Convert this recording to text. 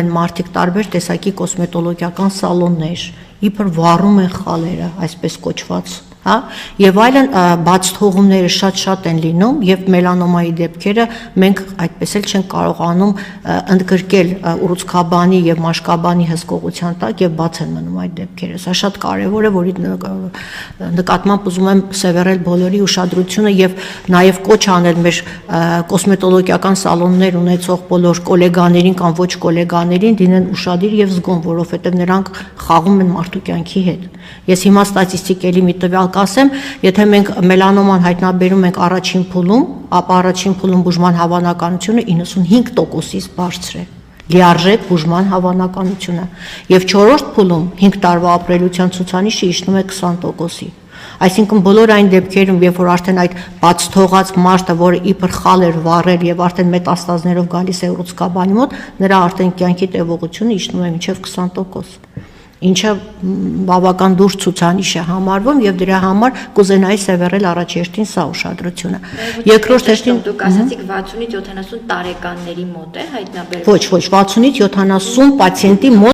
են մարդիկ տարբեր տեսակի կոսմետոլոգիական սալոններ, իբր վառում են խալերը, այսպես կոչված, հա, եւ այլն բաց թողումները շատ են լինում եւ մելանոմայի դեպքերը մենք այդպես էլ չենք կարողանում ընդգրկել ուռուցքաբանի եւ մաշկաբանի հսկողության տակ եւ բաց են մնում այդ դեպքերը։ Սա շատ կարեւոր է, որի նկատմամբ ուզում եմ սևեռել բոլորի ուշադրությունը եւ նաեւ կոչ անել մեր կոսմետոլոգիական սալոններ ունեցող բոլոր գոլեգաներին կամ ոչ գոլեգաներին լինեն ուշադիր եւ զգոն, որովհետեւ նրանք խաղում են մարդու կյանքի հետ։ Ես հիմա ստատիստիկելի մի տվյալ կասեմ, եթե մենք մելանոման հայտնաբերում ենք առաջին փուլում, ապա առաջին փուլում բուժման հավանականությունը 95%-ից բարձր է։ Լիարժեք բուժման հավանականությունը եւ 4-րդ փուլում 5 տարվա ապրելիության ցուցանիշը իջնում է 20%-ի։ Այսինքն բոլոր այն դեպքերում, երբ որ արդեն այդ բաց թողած մարդը, որը իբր խալ էր վառել եւ արդեն մետաստազներով գալիս է ուռուցքաբանի մոտ, նրա արդեն կյանքի տևողությունը իջնում է մինչեւ 20%, ինչը բավական դուրս ցուցանիշ է համարվում եւ դրա համար կուզենայի սևեռել առաջերտին սա ուշադրությունը։ Երկրորդ հերթին դուք ասացիք 60-ից 70 տարեկանների մոտ է հայտնաբերվում։ Ոչ, 60-ից 70 պացիենտի մոտ